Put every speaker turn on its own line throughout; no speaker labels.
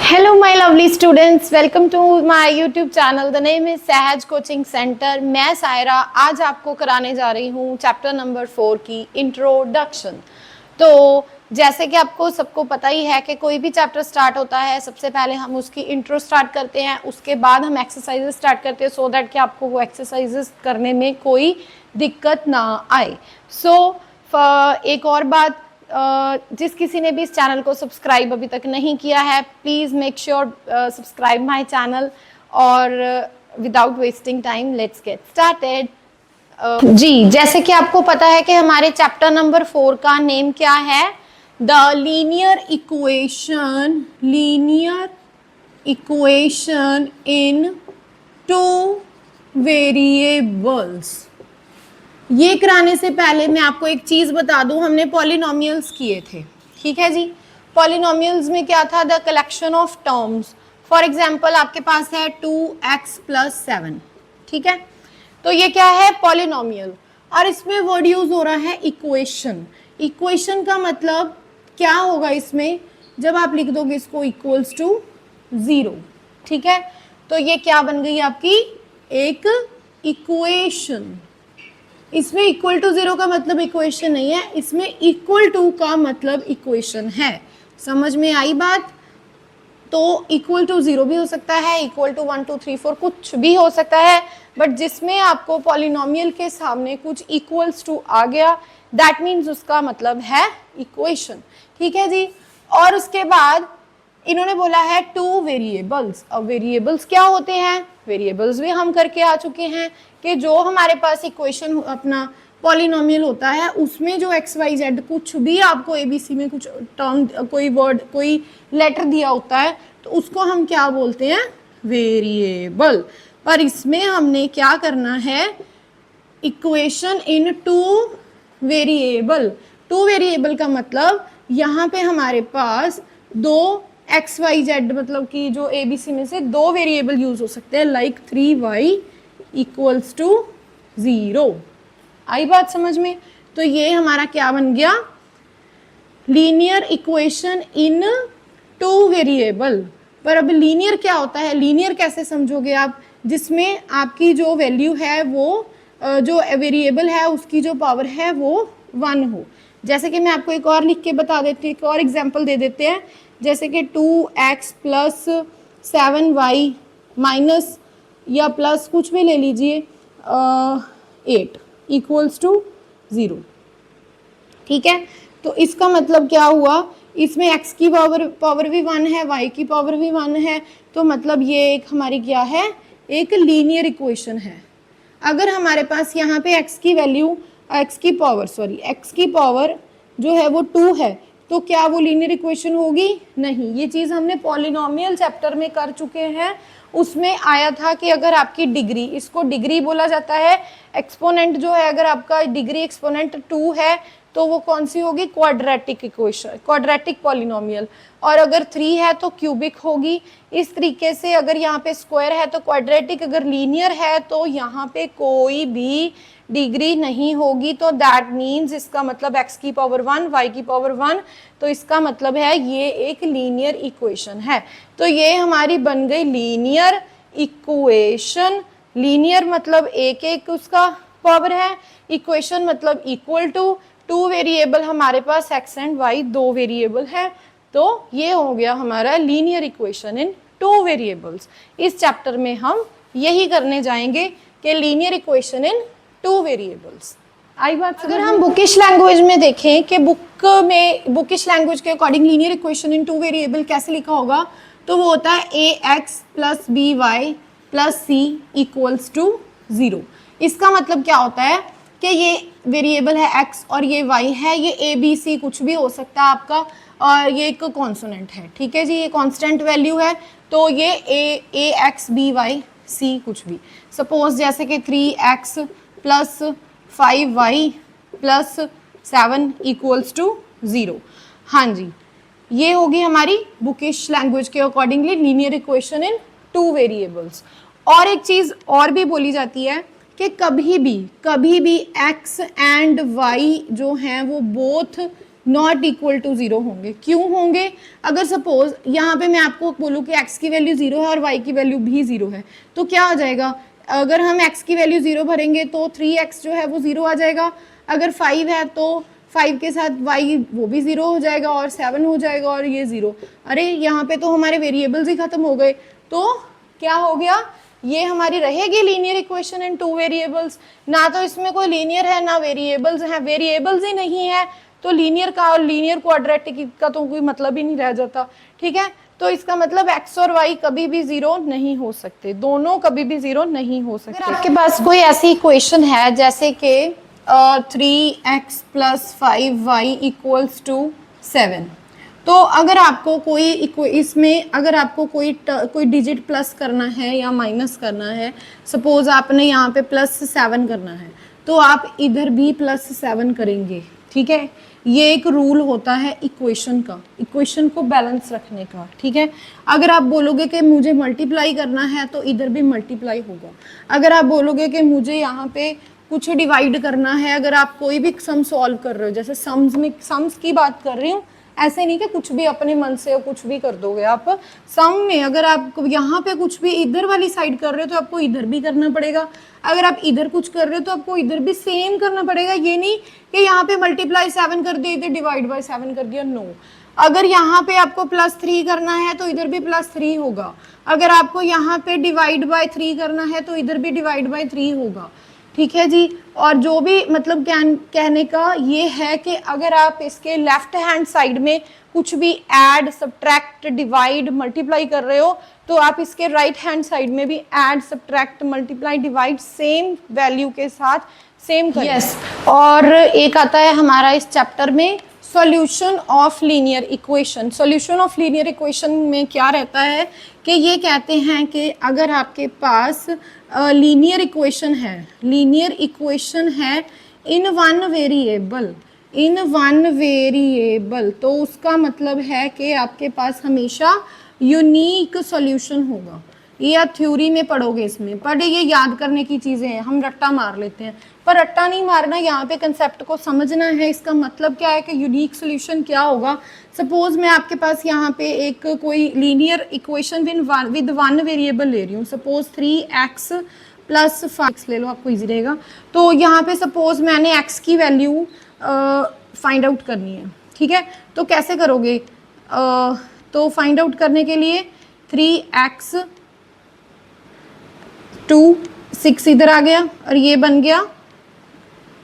Hello my lovely students, welcome to my YouTube channel. The name is सहज coaching centre. मैं सायरा आज आपको कराने जा रही हूँ चैप्टर नंबर 4 की इंट्रोडक्शन. तो जैसे कि आपको सबको पता ही है कि कोई भी चैप्टर स्टार्ट होता है सबसे पहले हम उसकी इंट्रो स्टार्ट करते हैं, उसके बाद हम एक्सरसाइजेस स्टार्ट करते हैं सो दैट कि आपको वो एक्सरसाइजेस करने में कोई दिक्कत ना आए. एक और बात, जिस किसी ने भी इस चैनल को सब्सक्राइब अभी तक नहीं किया है please make sure subscribe my channel. और without wasting time let's get started. जी, जैसे कि आपको पता है कि हमारे चैप्टर नंबर 4 का नेम क्या है, the linear equation in two variables. ये कराने से पहले मैं आपको एक चीज बता दूं, हमने पॉलिनोमियल्स किए थे, ठीक है जी. पॉलिनोमियल्स में क्या था, the collection of terms. For example आपके पास है 2x + 7, ठीक है. तो ये क्या है, पॉलिनोमियल. और इसमें वर्ड यूज हो रहा है इक्वेशन. इक्वेशन का मतलब क्या होगा इसमें, जब आप लिख दोगे इसको इक्वल्स टू 0, ठीक है. तो ये क्या बन गई आपकी, एक इक्वेशन. इसमें इक्वल टू 0 का मतलब इक्वेशन नहीं है, इसमें इक्वल टू का मतलब इक्वेशन है. समझ में आई बात. तो इक्वल टू 0 भी हो सकता है, इक्वल टू 1 2 3 4 कुछ भी हो सकता है, बट जिसमें आपको पॉलिनोमियल के सामने कुछ इक्वल्स टू आ गया दैट मीन्स उसका मतलब है इक्वेशन, ठीक है जी. और उसके बाद इन्होंने बोला है 2 वेरिएबल्स. अब वेरिएबल्स क्या होते हैं, वेरिएबल्स भी हम करके आ चुके हैं कि जो हमारे पास इक्वेशन अपना पॉलिनोमियल होता है उसमें जो एक्स वाई जेड कुछ भी आपको एबीसी में कुछ टर्म, कोई वर्ड, कोई लेटर दिया होता है तो उसको हम क्या बोलते हैं, वेरिएबल. पर इसमें हमने क्या करना है, equation in two variable. Two variable का मतलब यहाँ पे हमारे पास दो एक्स वाई जेड मतलब कि जो ए बी सी में से दो वेरिएबल यूज हो सकते हैं, लाइक 3y इक्वल्स टू 0. आई बात समझ में. तो ये हमारा क्या बन गया, linear equation in two variable. पर अब लीनियर क्या होता है, लीनियर कैसे समझोगे आप, जिसमें आपकी जो वैल्यू है वो जो वेरिएबल है उसकी जो पावर है वो 1 हो. जैसे कि मैं आपको एक और लिख के बता देती हूँ, एक और एग्जांपल दे देते हैं. जैसे कि 2x + 7y माइनस या प्लस कुछ भी ले लीजिए 8 इक्वल्स टू 0, ठीक है. तो इसका मतलब क्या हुआ, इसमें x की पावर भी 1 है, y की पावर भी 1 है, तो मतलब ये एक हमारी क्या है, एक लीनियर इक्वेशन है. अगर हमारे पास यहाँ पे x की पावर जो है वो 2 है तो क्या वो लीनियर इक्वेशन होगी, नहीं. ये चीज़ हमने पॉलिनोमियल चैप्टर में कर चुके हैं. उसमें आया था कि अगर आपकी डिग्री, इसको डिग्री बोला जाता है, एक्सपोनेंट जो है, अगर आपका डिग्री एक्सपोनेंट 2 है तो वो कौन सी होगी, क्वाड्रेटिक इक्वेशन, क्वाड्रेटिक पॉलिनोमियल. और अगर 3 है तो क्यूबिक होगी. इस तरीके से अगर यहाँ पे स्क्वायर है तो क्वाड्रेटिक, अगर लीनियर है तो यहाँ पे कोई भी डिग्री नहीं होगी. तो दैट मीन्स इसका मतलब x की पावर 1 y की पावर 1, तो इसका मतलब है ये एक लीनियर इक्वेशन है. तो ये हमारी बन गई लीनियर इक्वेशन. लीनियर मतलब एक एक उसका पावर है, इक्वेशन मतलब इक्वल टू. 2 वेरिएबल हमारे पास x एंड y 2 वेरिएबल है, तो ये हो गया हमारा लीनियर इक्वेशन इन 2 वेरिएबल्स. इस चैप्टर में हम यही करने जाएंगे कि लीनियर इक्वेशन इन 2 वेरिएबल्स. आई बात. अगर हम बुकिश लैंग्वेज में देखें कि बुकिश लैंग्वेज के according linear equation in 2 variable कैसे लिखा होगा, तो वो होता है ax + by + c equals to 0. इसका मतलब क्या होता है कि ये वेरिएबल है x और ये y है, ये a b c कुछ भी हो सकता है आपका, और ये एक कॉन्सोनेंट है, ठीक है जी, ये कांस्टेंट वैल्यू है. तो ये ax by c कुछ भी, सपोज जैसे कि 3x + 5y + 7 इक्वल्स टू 0. हाँ जी, ये होगी हमारी बुकिश लैंग्वेज के accordingly linear equation in 2 variables. और एक चीज़ और भी बोली जाती है कि कभी भी x एंड y जो हैं वो बोथ नॉट इक्वल टू 0 होंगे। क्यों होंगे? अगर सपोज यहाँ पे मैं आपको बोलूँ कि x की वैल्यू 0 है और y की वैल्यू भी 0 है, तो क्या आ जाएगा? अगर हम x की वैल्यू 0 भरेंगे तो 3x जो है वो 0 आ जाएगा। अगर 5 है तो 5 के साथ y वो भी 0 हो जाएगा और 7 हो जाएगा और ये 0। अरे यहाँ पे तो हमारे वेरिएबल्स ही खत्म हो गए। तो क्या हो गया? ये हमारी रहेगी लीनियर इक्वेशन इन 2 वेरिएबल्स। ना तो इसमें कोई लीनियर है ना वेरिएबल्स हैं, वेरिएबल्स ही नहीं है तो लीनियर का और लीनियर क्वाड्रेटिक का तो कोई मतलब ही नहीं रह जाता। ठीक है, तो इसका मतलब x और y कभी भी 0 नहीं हो सकते, दोनों कभी भी 0 नहीं हो सकते। अगर आपके पास कोई ऐसी इक्वेशन है जैसे कि 3x + 5y = 7, तो अगर आपको कोई इसमें अगर आपको कोई डिजिट प्लस करना है या माइनस करना है, सपोज आपने यहाँ पे +7 करना है तो आप इधर भी +7 करेंगे। ठीक है, ये एक रूल होता है इक्वेशन का, इक्वेशन को बैलेंस रखने का। ठीक है, अगर आप बोलोगे कि मुझे मल्टीप्लाई करना है तो इधर भी मल्टीप्लाई होगा। अगर आप बोलोगे कि मुझे यहाँ पे कुछ डिवाइड करना है, अगर आप कोई भी सम सॉल्व कर रहे हो, जैसे सम्स की बात कर रही हूँ, ऐसे नहीं कि कुछ भी अपने मन से कुछ भी कर दोगे आप। सम में अगर आप यहाँ पे कुछ भी इधर वाली साइड कर रहे हो तो आपको इधर भी करना पड़ेगा, अगर आप इधर कुछ कर रहे हो तो आपको इधर भी सेम करना पड़ेगा। ये नहीं कि यहाँ पे मल्टीप्लाई 7 कर दिया इधर डिवाइड बाय 7 कर दिया, नो। अगर यहाँ पे आपको +3 करना है तो इधर भी +3 होगा, अगर आपको यहाँ पे डिवाइड बाय 3 करना है तो इधर भी डिवाइड बाय 3 होगा। ठीक है जी, और जो भी मतलब कहने का ये है कि अगर आप इसके लेफ्ट हैंड साइड में कुछ भी ऐड, सब्ट्रैक्ट, डिवाइड, मल्टीप्लाई कर रहे हो तो आप इसके राइट हैंड साइड में भी add, subtract, multiply, divide same value के साथ सेम करें। यस, और एक आता है हमारा इस चैप्टर में solution of linear equation. Solution of linear equation में क्या रहता है कि ये कहते हैं कि अगर आपके पास लीनियर इक्वेशन है, लीनियर इक्वेशन है इन वन वेरिएबल, तो उसका मतलब है कि आपके पास हमेशा यूनिक सॉल्यूशन होगा। ये आप थ्योरी में पढ़ोगे इसमें, पर ये याद करने की चीज़ें हैं, हम रट्टा मार लेते हैं, पर रट्टा नहीं मारना, यहाँ पे कंसेप्ट को समझना है। इसका मतलब क्या है कि यूनिक सोल्यूशन क्या होगा। सपोज मैं आपके पास यहाँ पे एक कोई linear equation with one variable ले रही हूँ, सपोज 3x + 5 ले लो, आपको इजी रहेगा। तो यहाँ पे सपोज मैंने x की वैल्यू फाइंड आउट करनी है। ठीक है, तो कैसे करोगे? तो फाइंड आउट करने के लिए 3x 2 6 इधर आ गया और ये बन गया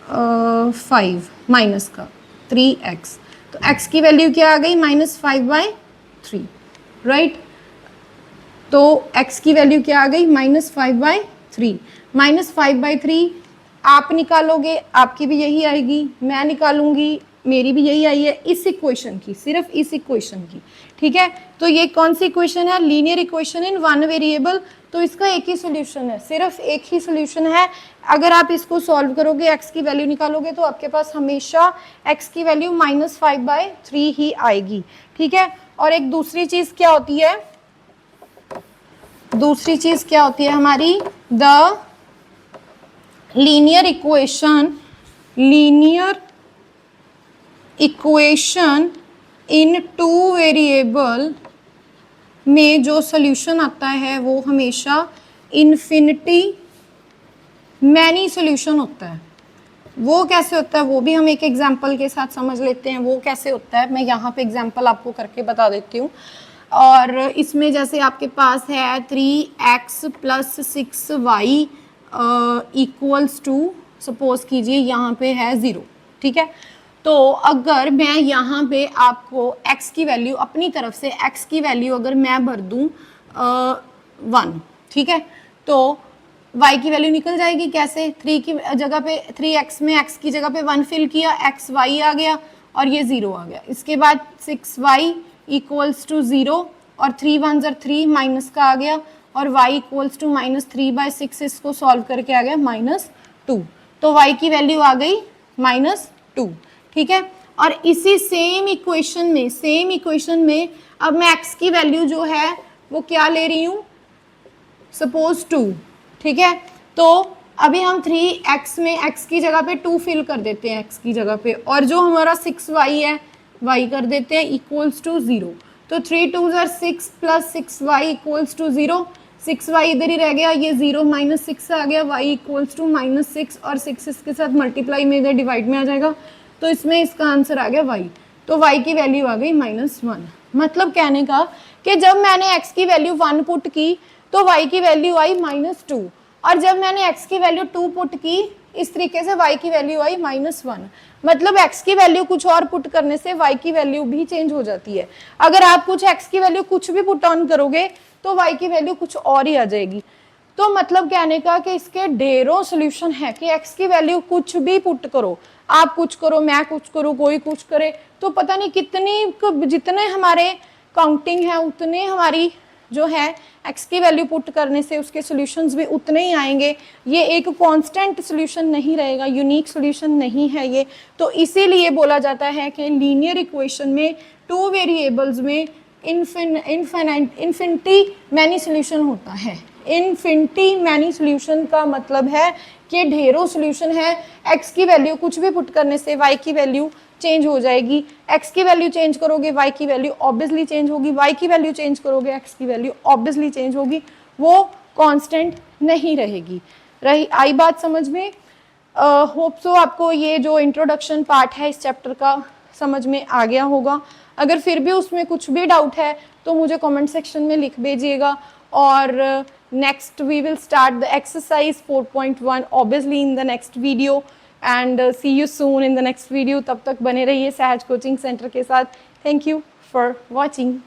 5 माइनस का 3x, तो x की वैल्यू क्या आ गई? -5/3, राइट। तो x की वैल्यू क्या आ गई? -5/3। -5/3 आप निकालोगे, आपकी भी यही आएगी, मैं निकालूंगी, मेरी भी यही आई है, इस इक्वेशन की, सिर्फ इस इक्वेशन की। ठीक है, तो ये कौन सी इक्वेशन है? Linear equation in one variable. तो इसका एक ही सोल्यूशन है, सिर्फ एक ही सोल्यूशन है। अगर आप इसको सॉल्व करोगे, x की वैल्यू निकालोगे, तो आपके पास हमेशा x की वैल्यू -5/3 ही आएगी। ठीक है, और एक दूसरी चीज क्या होती है? दूसरी चीज क्या होती है हमारी? The linear equation in 2 variable में जो सोल्यूशन आता है वो हमेशा इन्फिनिटी मैनी सोल्यूशन होता है। वो कैसे होता है वो भी हम एक एग्जांपल के साथ समझ लेते हैं। वो कैसे होता है मैं यहाँ पे एग्जांपल आपको करके बता देती हूँ। और इसमें जैसे आपके पास है 3x + 6y = सपोज कीजिए यहाँ पे है 0। ठीक है, तो अगर मैं यहाँ पे आपको x की वैल्यू अपनी तरफ से x की वैल्यू अगर मैं भर दूँ 1, ठीक है, तो y की वैल्यू निकल जाएगी। कैसे? 3 की जगह पे 3x में x की जगह पे 1 फिल किया, xy आ गया और ये 0 आ गया। इसके बाद 6y = 0 और 3 1 = 3 माइनस का आ गया और y = -3/6, इसको सॉल्व करके आ गया -2। तो y की वैल्यू आ गई -2। ठीक है, और इसी सेम इक्वेशन में अब मैं x की वैल्यू जो है वो क्या ले रही हूँ? सपोज 2। ठीक है, तो अभी हम 3x में x की जगह पे 2 फिल कर देते हैं x की जगह पे, और जो हमारा 6y है y कर देते हैं इक्वल्स टू 0। तो 3 2s are 6 plus 6y equals to 0। 6y इधर ही रह गया, ये 0 माइनस 6 आ गया, y इक्वल्स टू -6 और 6 इसके साथ मल्टीप्लाई में इधर डिवाइड में आ जाएगा। तो इसमें इसका आंसर आ गया y। तो y की वैल्यू आ गई -1। मतलब कहने का कि जब मैंने x की वैल्यू 1 पुट की तो y की वैल्यू आई -2, और जब मैंने x की वैल्यू 2 पुट की इस तरीके से y की वैल्यू आई -1। मतलब x की वैल्यू कुछ और पुट करने से y की वैल्यू भी चेंज हो जाती है। अगर आप कुछ x की वैल्यू कुछ भी पुट ऑन करोगे तो y की वैल्यू कुछ और ही आ जाएगी। तो मतलब कहने का कि इसके ढेरों सोल्यूशन है कि x की वैल्यू कुछ भी पुट करो, आप कुछ करो, मैं कुछ करूँ, कोई कुछ करे, तो पता नहीं कितनी, जितने हमारे काउंटिंग है उतने हमारी जो है x की वैल्यू पुट करने से उसके सॉल्यूशंस भी उतने ही आएंगे। ये एक कांस्टेंट सॉल्यूशन नहीं रहेगा, यूनिक सॉल्यूशन नहीं है ये। तो इसीलिए बोला जाता है कि लीनियर इक्वेशन में 2 वेरिएबल्स में इन्फिनिटी मैनी सॉल्यूशन होता है। इन्फिनिटी मैनी सॉल्यूशन का मतलब है कि ढेरों सॉल्यूशन है, x की वैल्यू कुछ भी पुट करने से y की वैल्यू चेंज हो जाएगी। x की वैल्यू चेंज करोगे y की वैल्यू ऑब्वियसली चेंज होगी, y की वैल्यू चेंज करोगे x की वैल्यू ऑब्वियसली चेंज होगी, वो कांस्टेंट नहीं रहेगी। रही आई बात समझ में? होप सो आपको ये जो इंट्रोडक्शन पार्ट है इस चैप्टर का समझ में आ गया होगा। अगर फिर भी उसमें कुछ भी डाउट है तो मुझे कमेंट सेक्शन में लिख भेजिएगा। और next we will start the exercise 4.1 obviously in the next video, and see you soon in the next video. तब तक बने रहिए सहज कोचिंग सेंटर के साथ। Thank you for watching.